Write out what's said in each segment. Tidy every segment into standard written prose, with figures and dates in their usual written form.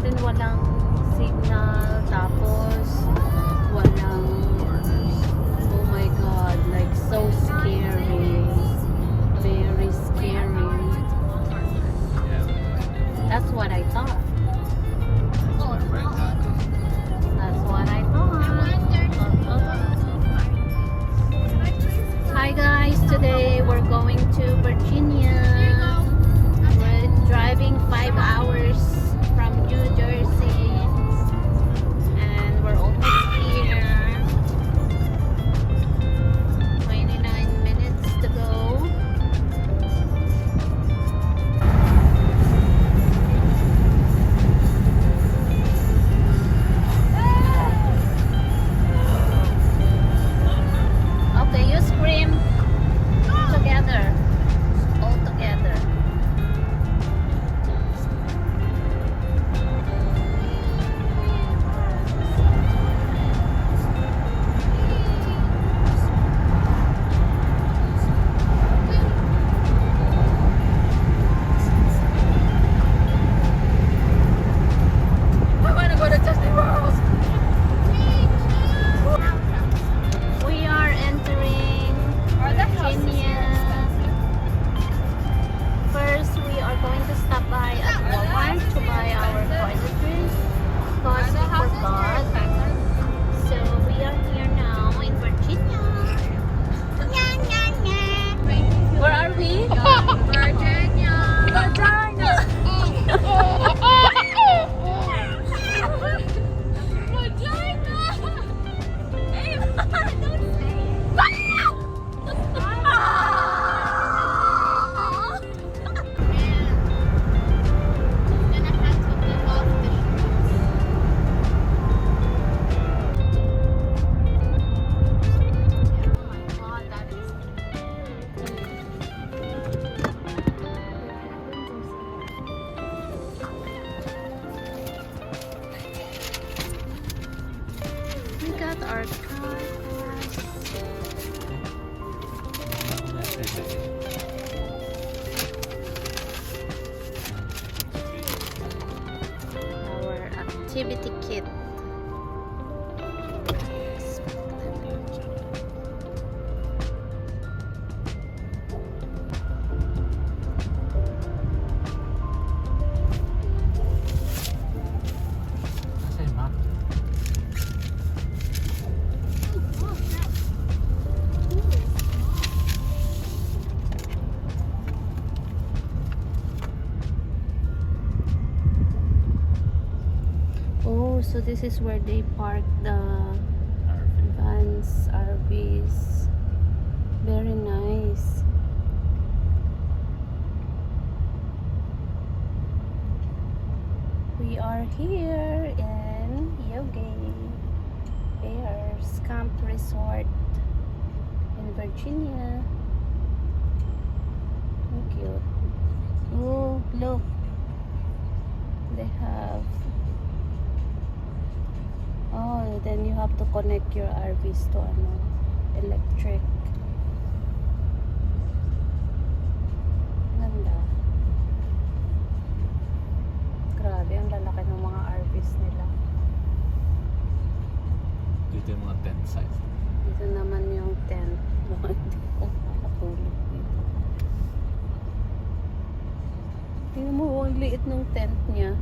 natin walang signal, tapos walang, oh my god, like so scary, very scary. That's what I thought. That's what I thought. Hi guys, today we're going to Virginia. We're driving 5 hours from New Jersey and we're almost here. 29 minutes to go. Okay, you scream together, all together. We are entering Virginia. First, we are going to stop by at Walmart to buy our toiletries because we forgot. So we are here now in Virginia. Where are we? Virginia. We got our cars. Our activity kit. Oh, so this is where they park the vans, RVs. Very nice. We are here in YOGI Bears Camp Resort in Virginia. So cute. Oh, look. They have. Oh, then you have to connect your RVs to electric. Ganda. Grabe, ang lalaki ng mga RVs nila. Dito yung mga tent sites. Dito naman yung tent. Hindi ko makatulog dito. Tingnan mo, ang liit ng tent niya.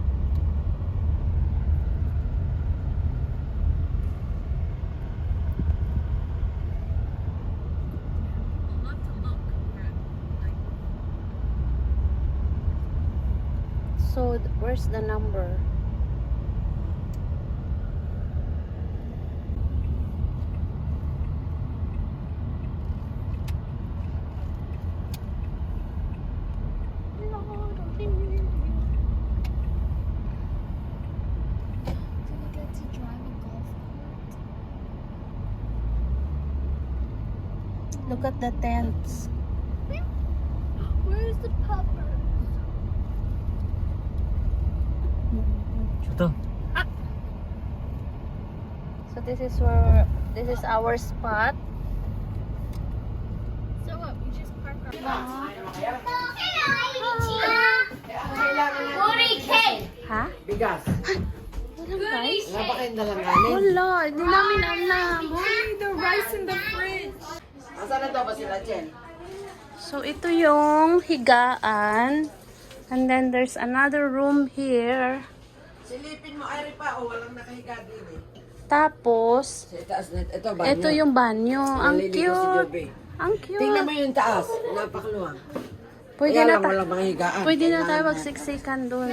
So, where's the number? Look at the tents. Where's the pupper? Ito. So this is our spot. So what? We just park our car. Huh? Bigas. Walang rice? Wala ba kayong dalang kanin? Wala, hindi namin alam. The rice in the fridge. Asan na to ba sila, Chen? So, ito yung higaan. And then, there's another room here. Silipin mo, Ari pa. O, walang nakahiga din eh. Tapos, Sa itaas na ito, banyo. ito yung banyo. Ang Naliligo si cute. Joby. Ang cute. Tingnan mo yung taas. Napakaluwang. Pwede Kaya na, lang walang mga higaan. pwede na tayo Kailangan magsiksikan dun.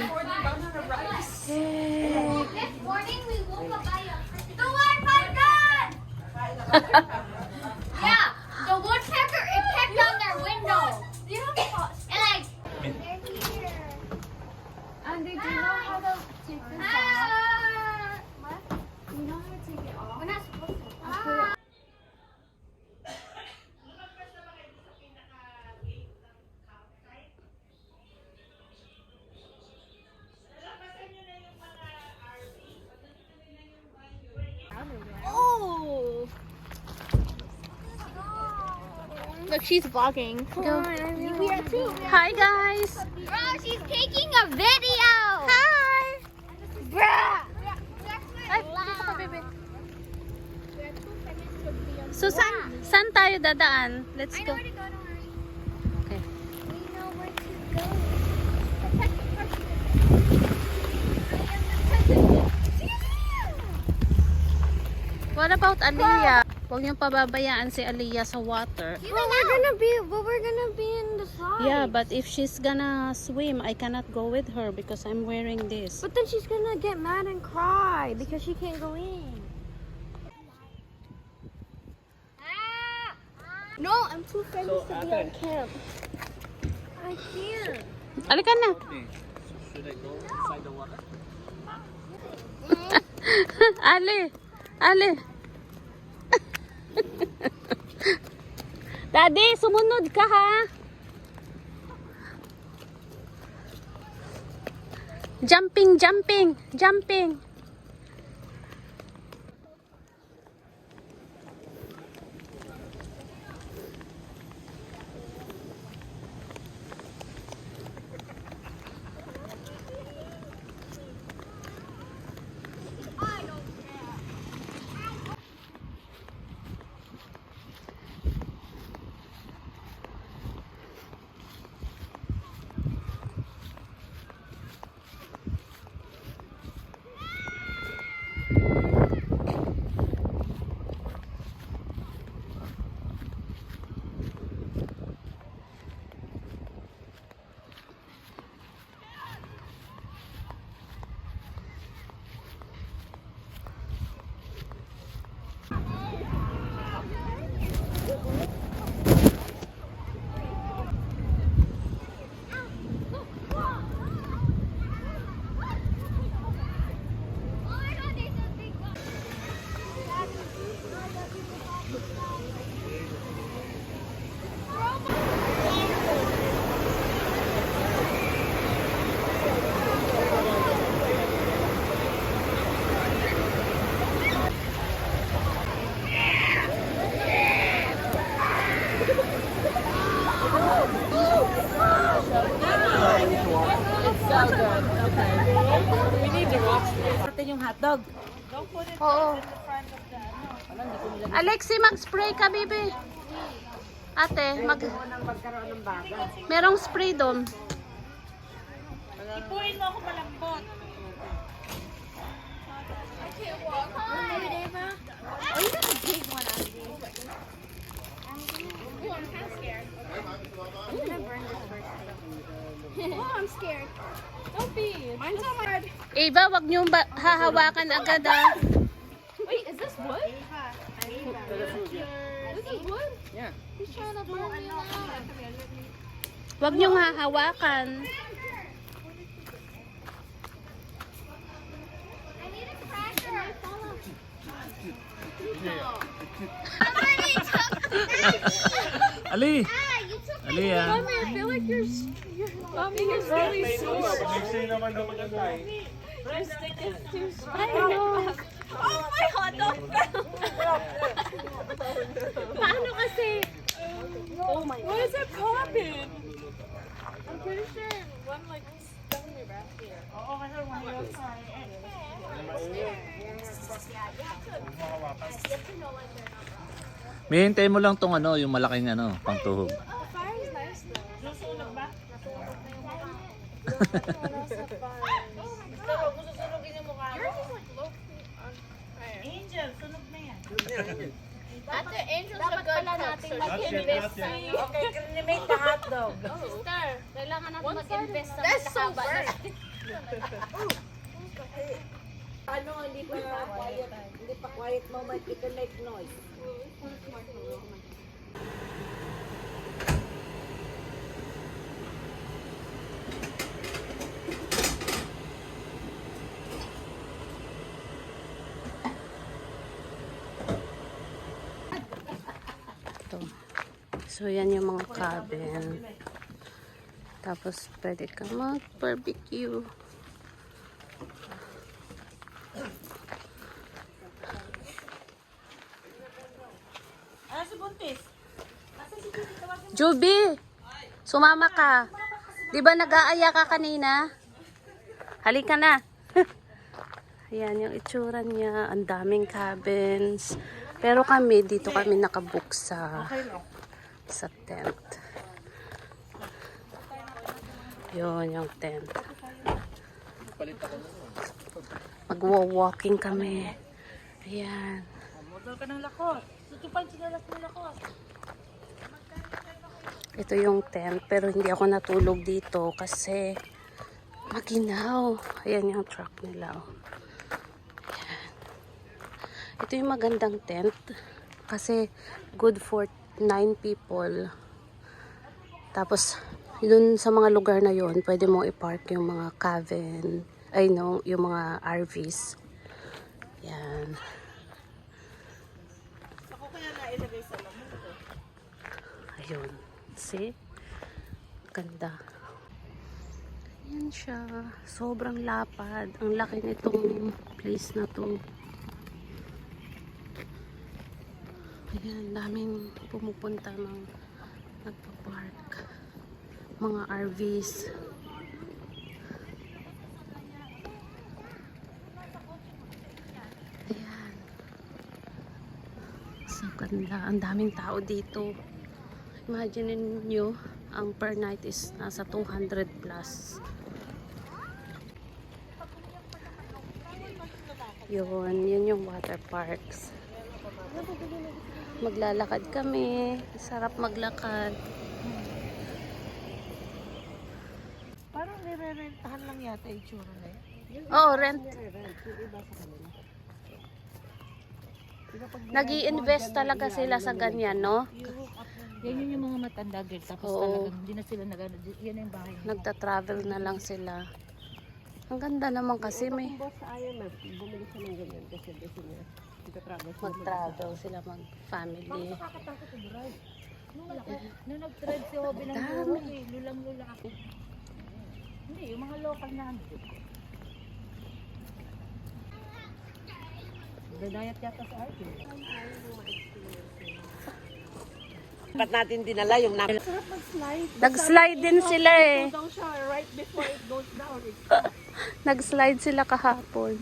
Yay. This morning we woke up by the woodpecker. Yeah, the woodpecker. It pecked on their window. And like. Andy, do you know how to take this off? What? Do you know how to take it off? We're not supposed to. Oh! Look, she's vlogging. Go. We are too. Hi, guys. Bro, she's taking a video. Hi. Bruh. Ay, dito ka, bebe. So, saan tayo dadaan? Let's I go. know where to go, don't worry. Okay. We know where to go. What about Aliyah? Huwag niyong pababayaan si Aliyah sa water. But we're gonna be in the slide. Yeah, but if she's gonna swim, I cannot go with her because I'm wearing this. But then she's gonna get mad and cry because she can't go in. No, I'm too famous to be on camp. I can't. Alika na. Should I go inside the water? Ali. Ali. Daddy, sumunod ka ha. Jumping, jumping, jumping. Natin yung hotdog. Oo. Alexi, mag-spray ka, baby. Ate, Nang magkaroon ng baga. merong spray doon. Ipuin mo ako malambot. Oh, you got a big one out of these. Oh, I'm kind of scared. I'm gonna burn this first. Oh, I'm scared. Don't be. Mine's on my head. Eva, wag niyong hahawakan agad ah. Wait, is this wood? This is wood? Yeah. He's trying to burn me now. Wag niyong hahawakan. I need a cracker. Somebody took Ali! Ah, you took my Ali ah. I feel like your tummy is really sore. My stick is too strong. I know. Oh, my hot dog fell. Paano kasi? Oh my god. What is it popping? I'm pretty sure one like stung me, right? May hintayin mo lang tong ano, yung malaking ano, pangtuhog. Ate, Angel's a good cook, so she can invest. Okay, create the hotdog. Sister, kailangan natin mag-invest sa That's so mahaba worth. Ano, hindi pa quiet moment, you can make noise. Ito. So, yan yung mga cabin. Tapos, pwede ka mag-barbecue. Juby! Sumama ka. Di ba nag-aaya ka kanina? Halika na. Ayan yung itsura niya. Ang daming cabins. Pero kami, dito kami nakabook sa tent. Yun yung tent. Magwa-walking kami. Ayan. Ito yung tent, pero hindi ako natulog dito kasi maginaw. Ayan yung truck nila. Oh. Ayan. Ito yung magandang tent kasi good for 9 people. Tapos, dun sa mga lugar na yon, pwede mong i-park yung mga cabin, yung mga RVs. Yan. Ayun. See? Ganda. Yan siya. Sobrang lapad. Ang laki nitong place na to. Ayan, daming pumupunta ng nagpa-park. Mga RVs. Ayan. So ganda. Ang daming tao dito. Imagine nyo, ang per night is nasa 200 plus. Yun yung water parks. Maglalakad kami. Sarap maglakad. Parang nire-rentahan lang yata yung tsura na yun. Oo, rent. Nag-i-invest talaga sila sa ganyan, no? Yan yung mga matanda girl. Tapos Oo. talagang hindi na sila yan yung bahay nila. Nagta-travel na lang sila. Ang ganda naman kasi may Boss, ayaw na. Bumili siya ng ganyan kasi gusto niya. mag-travel sila, mag-family. Nung nag-trend si Hobby ng Dami. lulang-lula ako. Hindi, yung mga local na ano. Dadayat yata sa Arkin. Ba't natin dinala yung nap? Nag-slide din sila eh. Daw siya right before it goes down. Nag-slide sila kahapon.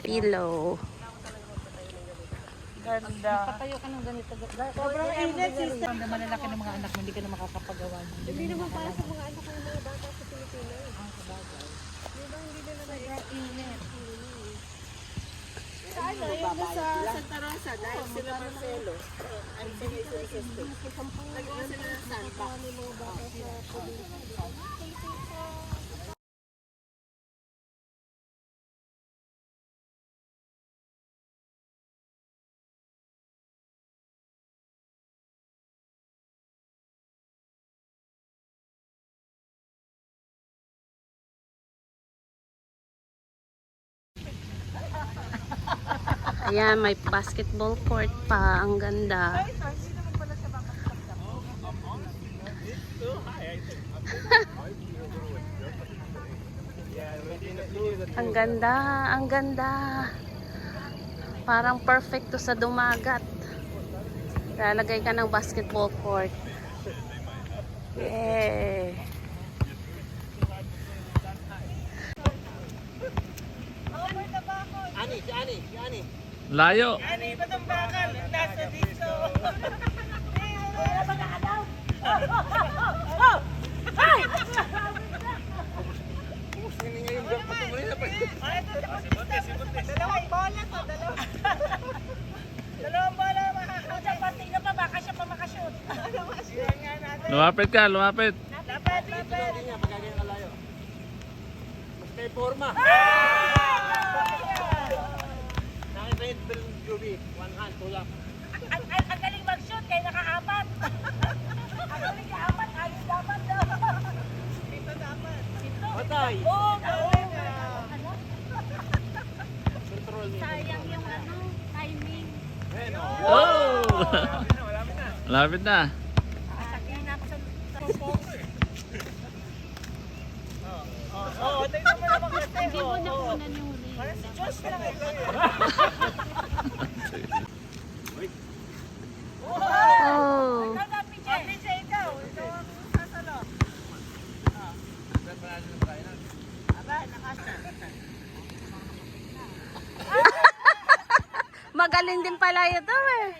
Pillow. Ganda. Patayo ka ng ganito. Sobrang init. Ang malalaki ng mga anak mo, hindi ka na makakapagawa. Hindi naman para sa mga anak ng mga bata sa Pilipinas. Ano, yung sa Santa Rosa, dahil sila Marcelo. Ang sinay system. Nagawa sila ng sandbox. Ayan, may basketball court pa. Ang ganda. Ang ganda, ang ganda. Parang perfect to sa dumagat. Lalagay ka ng basketball court. Yay! Layo. Ani, ba't ang bakal? Nasa dito. Dalawang bola to, dalawang bola makakasya. Pati na pa, baka siya pa makashoot. Yan nga natin. Lumapit ka, lumapit. Lapit. Mas may forma. Nakita yung Juby, one hand, tulak. Ang galing mag-shoot, kaya nakaapat. Ang galing kaapat, ayun dapat. Dito dapat. Patay. Oo, galing. Control niya. Sayang yung timing. Oh! Malapit na. Oo, tingnan mo naman kasi. Hindi mo nakunan yung huli. Parang si Josh lang eh. Oh! Ikaw na, PJ. PJ, ikaw. Ikaw ang sasalo. Aba, nakasya. Magaling din pala ito eh.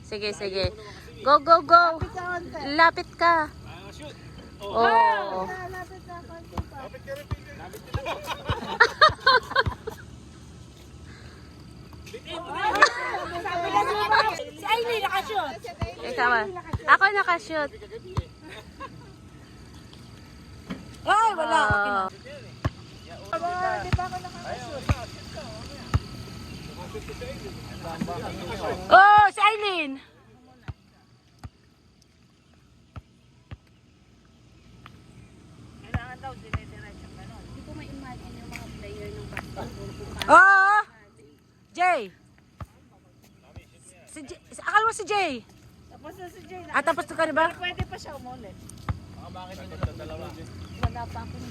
Sige, sige. Go, go, go. Lapit ka. Oh. Si Aileen nakashoot. Ikaw ba? Ako nakashoot. Ay, wala. Oh. Di ba ako nakakashoot? Oh, si Aileen. Kailangan daw dire-diretso ganun. Hindi ko ma-imagine yung mga player ng basketball kung Oo! Jay! Akala mo si Jay? Tapos na si Jay. Tapos na ka na ba? Pwede pa siya umulit. wala pa akong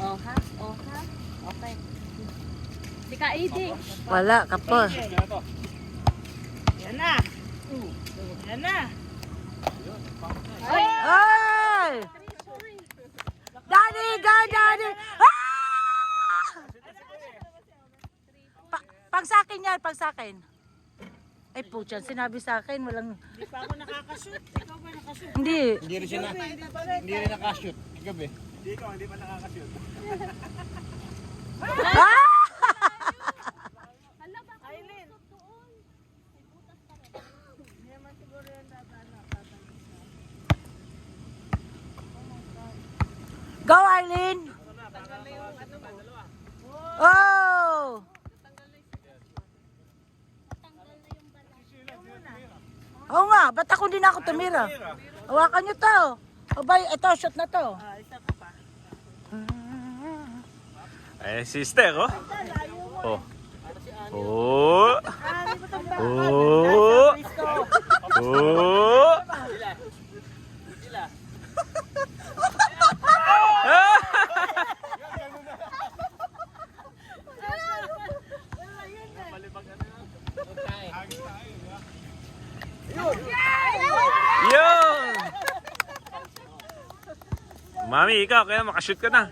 Oh ha? Oh ha? Okay. Di ka eating. Wala ka pa. Yan na. Yan na. Ay! Daddy, go, daddy! Ah! Pag sa akin yan, pag sa akin. Ay, putyan, sinabi sa akin, walang... Hindi pa ako nakakashoot. Ikaw ba nakashoot? Hindi. Hindi rin siya na, hindi rin nakashoot. Gabi. Ah! Aileen. Hindi naman siguro yan Go, Arlene! Oh! Oo nga, ba't ako din ako tumira? Hawakan nyo to. Abay, ito, shot na to. Isa ka pa. Eh, sister, oh. Oh. Oh. Oh. Oh. Yun! Mami, ikaw, kaya makashoot ka na.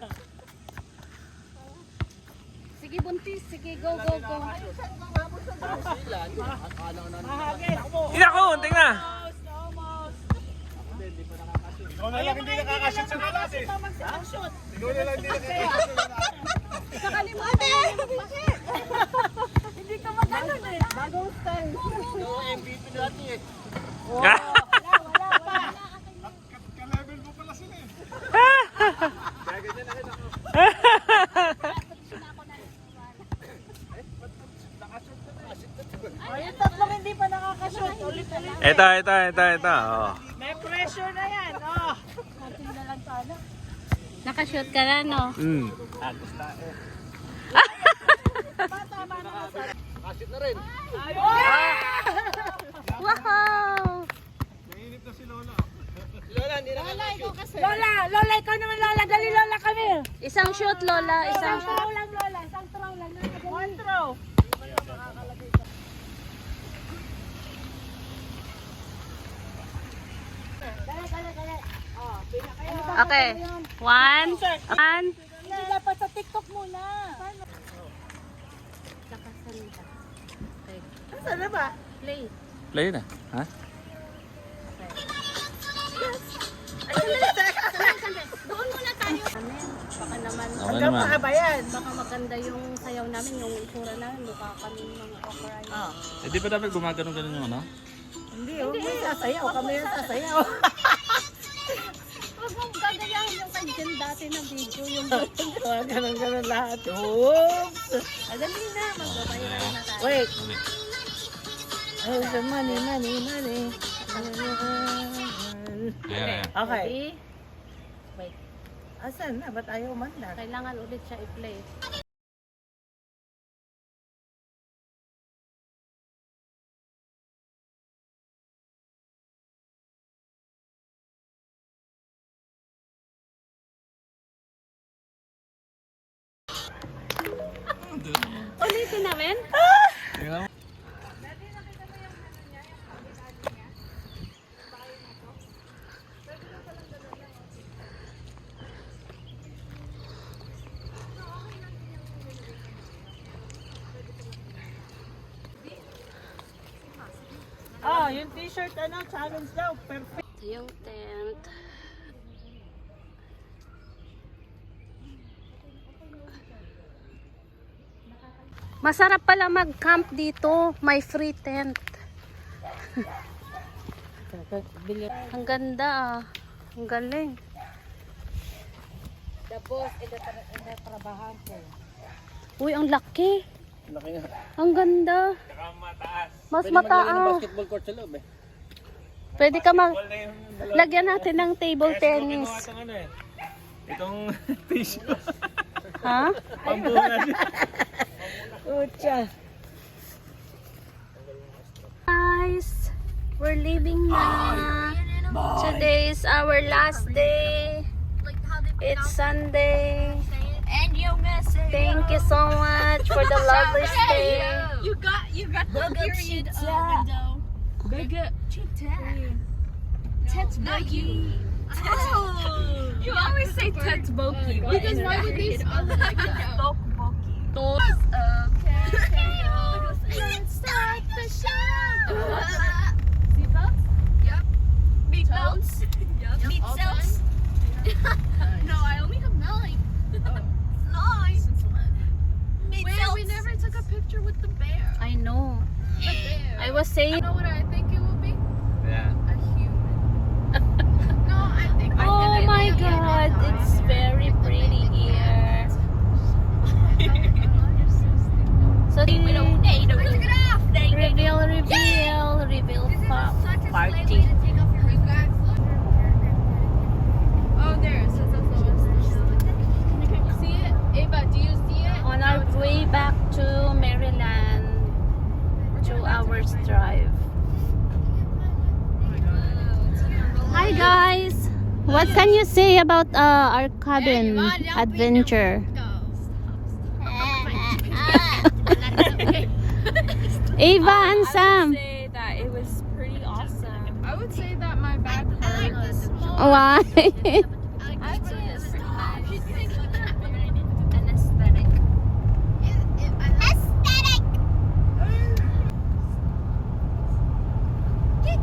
Sige buntis. Sige go go go. Ina ko, unting na. Ikaw na lang hindi nakakashoot sa kalas eh. Ikaw na lang hindi nakakashoot. Nakalimutan. Hindi ka magano'n eh. Bagong style. Ikaw ang MVP natin eh. Wala pa. Ka-level mo pala sila eh. Kaya ganyan na rin ako. Yung tatlong hindi pa nakakashoot. Ulit-ulit. Ito. Oh. May pressure na yan. Oh. Nakashoot ka na, no? Nakashoot na rin. Wow! Nainip na si Lola. Lola, ikaw naman Lola. Dali Lola kami. Isang shoot, Lola. Isang shoot. Throw lang Lola. Isang throw lang. One throw. Okay. One. Hindi dapat sa TikTok muna. Saan na ba? Play. Play na. Ha? Doon muna tayo. Baka naman, Okay Hanggang naman. pa ba yan? baka maganda yung sayaw namin, yung itsura namin, mukha kami mga okray. Eh, di ba dapat gumagano-ganon yung ano? Hindi, huwag mo sasayaw. Kami yung sasayaw. Huwag mong gagayahin yung kay dati na video, yung Ganun lahat. Oops! Dali na, magbabayaran na tayo. Wait. Uli. Oh, the money. Ayan. Okay. Ready? Wait, Asan na? Ba't ayaw man na? kailangan ulit siya i-play. Ulitin namin? Tingnan mo. Yung t-shirt challenge daw. Perfect. Ito yung tent. Masarap pala mag-camp dito. May free tent. Ang ganda ah. Ang galing. The boss in the trabahan ko. Uy, ang laki. Laki nga. Ang ganda. Saka mataas. Mas Pwede maglagay ng mataas. basketball court sa loob eh. Pwede ka mag... Wala yung dalawa. Lagyan natin ng table Kaya siguro tennis. kinuha itong ano eh. Itong tissue. Ha? Pambungan. Ucha. Guys, we're leaving na. Today is our last day. It's Sunday. And you miss it. Thank you so much for the lovely stay. You got the period window. Bigger cheetah. Tetsboki. You always say Tetsboki. Because why would they spell it like that? Tos. Okay. Let's start the show. Seatbelts? Yep. Meat belts? Yep. Meat belts? No, I only have 9. 9? Since when? Meat belts. We never took a picture with the bear. I know. The bear. I was saying. You know what I think it will be? Yeah. A human. No, I think. Oh my God, it's very pretty here. So the reveal party. Oh, there. So that's the lowest. See it? Ava, do you see it? On our way back to Maryland, 2 hours drive. Hi guys, what can you say about our cabin adventure? Ava and Sam. Say that it was pretty awesome. I would say that my back hurts. Why? I'd say it's An aesthetic. aesthetic.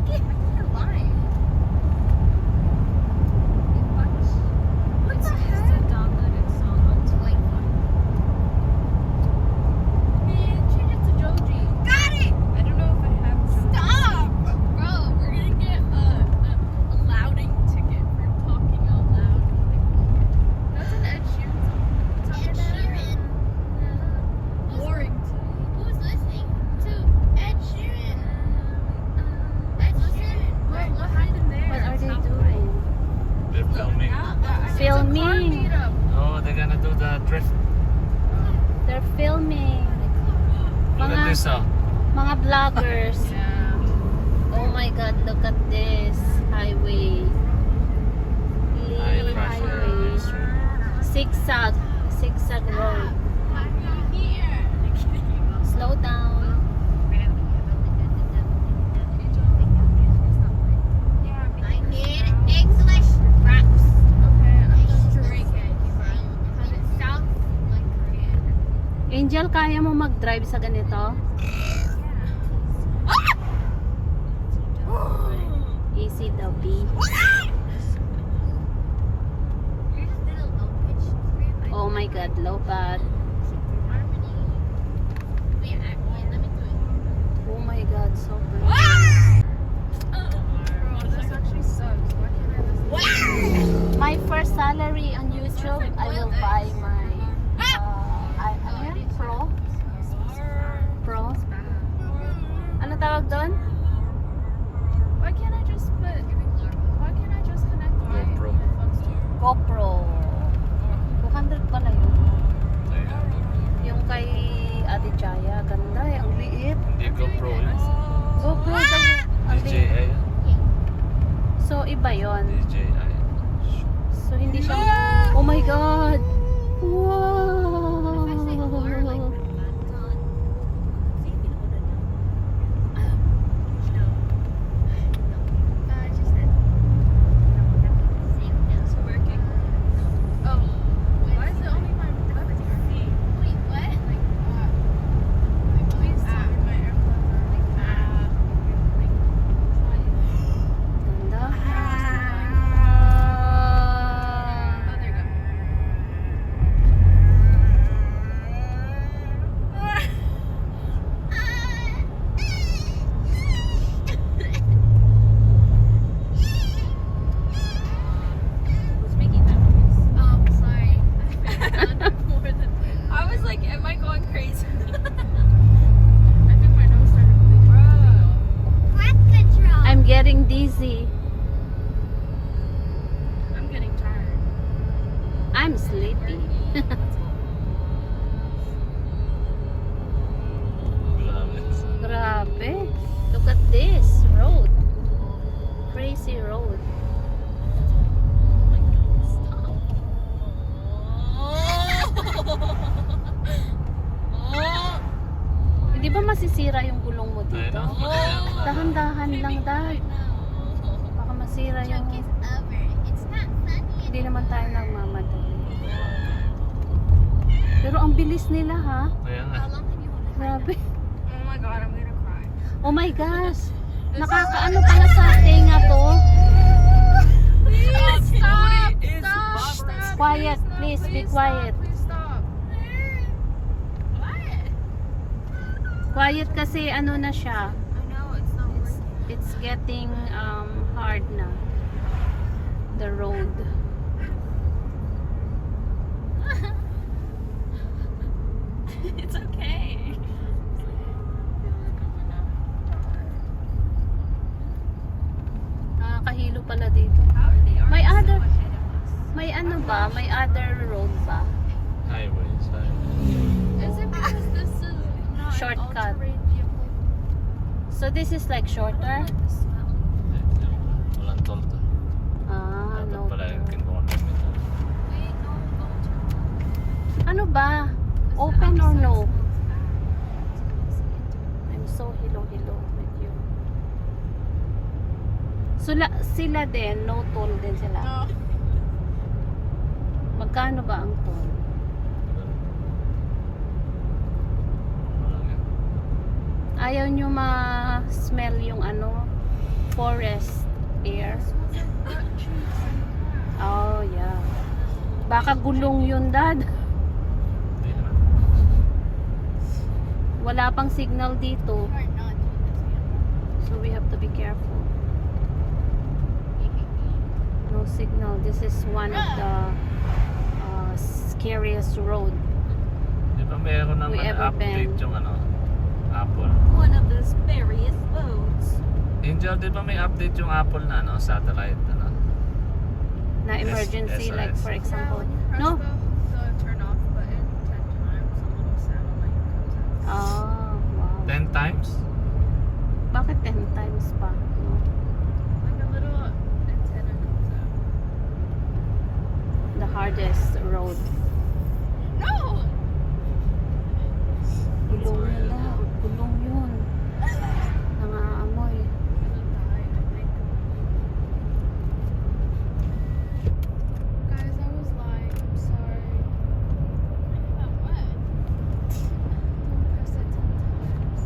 You're lying. What the heck? Just a downloaded song on Twitter. Man, change it to Joji. Got it. I don't know if I have. Stop, bro. We're gonna get a louding ticket for talking out loud. That's an Ed Sheeran song. Ed Sheeran. Boring. Who's listening to Ed Sheeran? Ed Sheeran. What happened there? What are they doing? They're filming. Filming. Oh, they're gonna do the drift. They're filming. Look at this, oh. Mga vloggers. Yeah. Oh my God, look at this highway. High Lee pressure highway. industry. Zigzag road. Slow down. I need English raps. Okay, I'm just drinking. Because it sounds like Korean. Angel, kaya mo mag-drive sa ganito? Easy daw, B. Here's a little low pitch scream. Oh my God, low bad. Harmony. Wait, let me do it. Oh my God, so pretty. Bro, this actually sucks. Why can't I listen? My first salary on YouTube, I will buy my Pro. Ano tawag doon? Why can't I just connect my GoPro. phones to GoPro. 200 pala yun. Ayan. Yung kay Ate Chaya, ganda eh, ang liit. Hindi GoPro yun. GoPro daw, ang liit. DJI. So, iba yon. DJI. So, hindi siya, oh my God! Wow! It's working. Oh, why is it only my left feet? Wait, what? Please tell me my AirPods are like Ganda. Oh, there you go. Who's making that noise? Oh, sorry. I was like, am I going crazy? I think my nose started bleeding. Breath control. I'm getting dizzy. I'm getting tired. I'm sleepy. Grabe. Grabe. Look at this road. Crazy road. Hindi ba masisira yung gulong mo Ayun dito? o. Dahan-dahan lang, Dad. Baka masira yung... Joke is over. It's not funny. Hindi naman tayo nagmamadali. Pero ang bilis nila, ha? Kaya nga. How long have you wanted? Grabe. Oh my god, I'm gonna cry. Oh my gosh. Nakakaano pala sa tenga to. Please stop! Stop! Quiet, please, be quiet. Please stop. Quiet kasi ano na siya. I know it's not working. It's getting hard na. The road. It's okay. Nakakahilo pala dito. How are they May already other- so ahead of us? May ano ba? May other road ba? Highways. Is it because this is not Shortcut. an all-terrain vehicle? So this is like shorter? Walang toll to. Ah, Dapat no. pala yung kinuha namin. Wait, no, don't turn. Ano ba? Open or no? I'm so hilo-hilo with you. Sila din, no toll din sila. No. Magkano ba ang toll? Walang yan. Ayaw nyo ma-smell yung ano, forest air. Oh, yeah. Baka gulong yun, Dad. Hindi naman. Wala pang signal dito. You are not doing this yet. So we have to be careful. No signal. This is one of the scariest road. Di ba meron We naman ever update been. yung ano, Apple? One of the scariest roads. Angel, di ba may update yung Apple na ano, satellite? Ano? Na emergency, SOS. like for example. Press No? the turn off button 10 times, a little satellite comes out. Ah, wow. 10 times? Bakit 10 times? wings pa. No? Like a little antenna comes out. The hardest road. No! Gulong nila. Gulong yun. Nangaamoy. Guys, I was lying. I'm sorry. About what? Don't press it 10 times.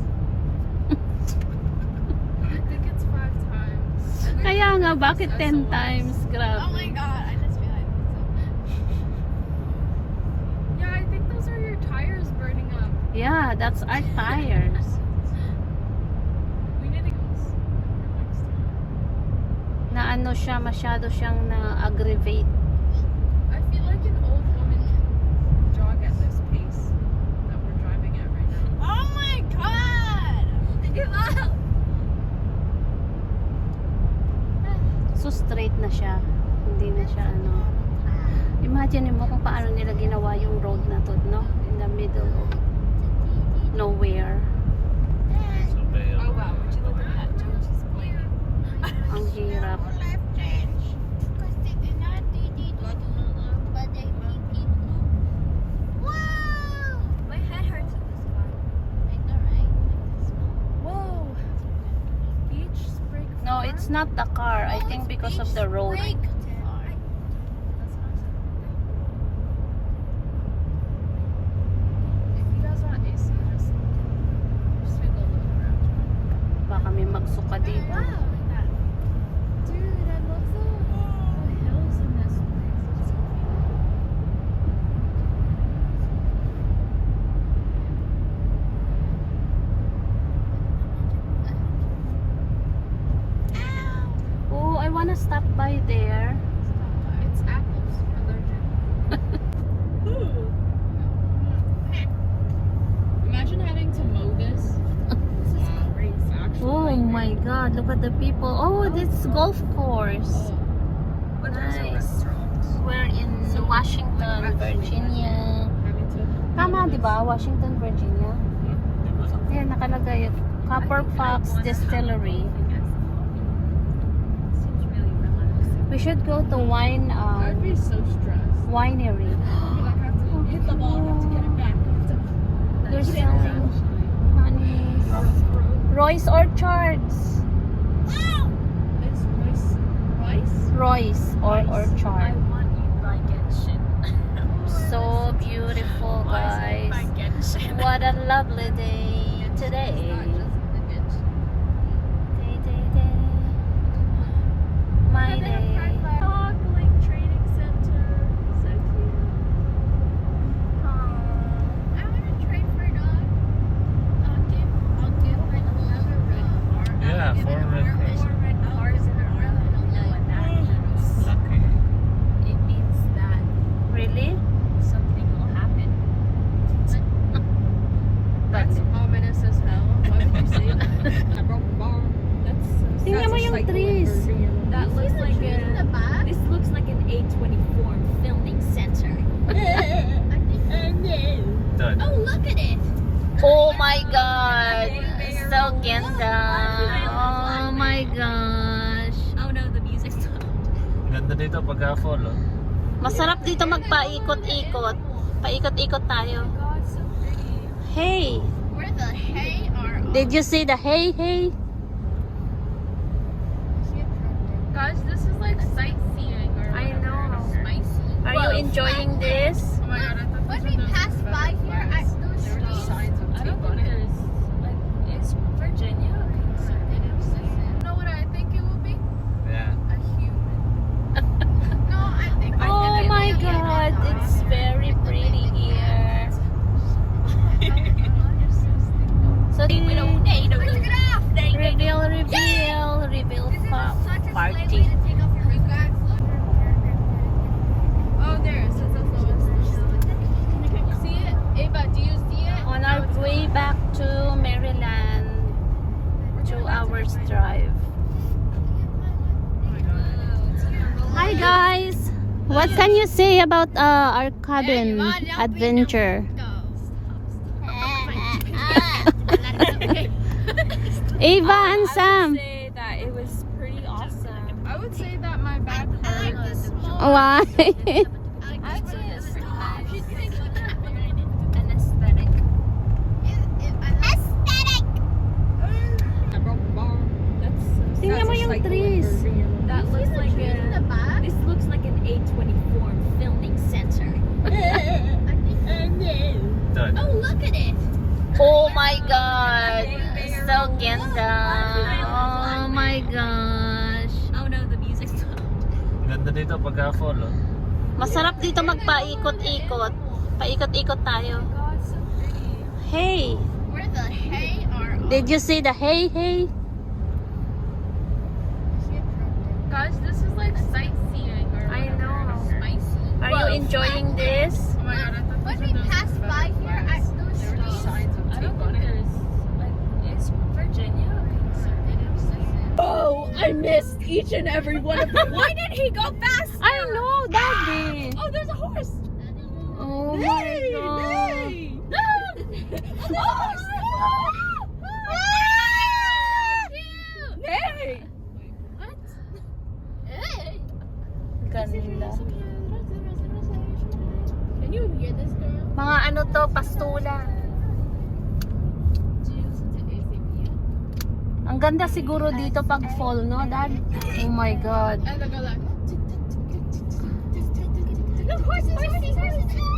I think it's 5 times. Kaya nga, bakit 10 times? Grabe. Oh my god, I just realized yeah, I think those are your tires burning up. Yeah, that's our tires. We need to go next time. Na ano siya, masyado siyang na-aggravate. I feel like an old woman can jog at this pace that we're driving at right now. Oh my god! So straight na siya. Hindi na siya ano. Imagine mo kung paano nila ginawa yung road na to, no? In the middle of nowhere. So, may, Oh wow, would you look at that? George's blanket. Ang hirap. My head hurts in this car. Whoa! Beach spray. No, it's not the car. I think because of the road. If you guys want AC, just take a look around. Baka may magsuka dito. Dude, I love the hills in this place. It's so Oh, I wanna stop by there. cute. It's apples. Allergic. Imagine having to mow this. This is crazy. Oh my god, look at the people. Oh, this golf course. Nice. We're in Washington, Virginia. Tama, di ba? Washington, Virginia. Ayan, nakalagay. Copper Fox Distillery. Seems really relaxing. We should go to wine I'd be so stressed. winery. Like, I have to hit the ball, I have to get it back. They're selling honey. Roy's Orchards. It's rice? Roy's Orchard. want you like it shit. So beautiful, guys. What a lovely day today. Day. My day. Training center. So cute. I want to train for a dog. I'll give another red car. Yeah, 4 red cars. 4 red cars in a row. I don't know what that means. Lucky. It means that Really? something will happen. That's ominous as hell. Why would you say that? That's so sad. Tingnan mo yung trees. That looks like this looks like an A24 filming center. Done. Look at it. Oh my God. So ganda. Oh my gosh. Oh no, the music stopped. Ganda dito pagka-fall, oh. Masarap dito magpaikot-ikot. Paikot-ikot tayo. God, so pretty. Hey, Where the hay are. did you see the hey? Guys, this is like sightseeing. Or I know. Spicy. Are you enjoying this? Oh my god, I thought When we passed by here, there were just signs of I don't think there's like is Virginia a conservative city? You know what I think it will be? Yeah. A human. No, I think Oh my God, it's very pretty here. So reveal party. Oh, there. So that's the lowest. See it? Ava, do you see it? On our way back to Maryland, 2 hours drive. Hi guys, what can you say about our cabin adventure? Ava and Sam. Why? An aesthetic. Tingnan mo yung trees. That looks like this looks like an A24 filming center. Done. Oh, look at it. Oh my God. So ganda. Oh my gosh. Oh no, the music's stopped. Ganda dito pagka-fall, oh. Masarap dito magpaikot-ikot. Paikot-ikot tayo. God, so pretty. Hey, Where the hay are? did you see the hey? Guys, this is like sightseeing. Or I know. Spicy. Are you enjoying this? Oh my god, I thought when we passed by here at those streets, I don't think there's like is Virginia a conservative city? Oh, I missed each and every one of them. Why did he go fast? I know, Daddy. Oh, there's a horse. Oh my God. Hey! What? Hey. Ganda. Can you hear this girl? Mga ano to, pastula. Do you listen to ACP? Ang ganda siguro dito pag fall, no, Dad? Oh my God. And the girl like. No, horses, horses, horses.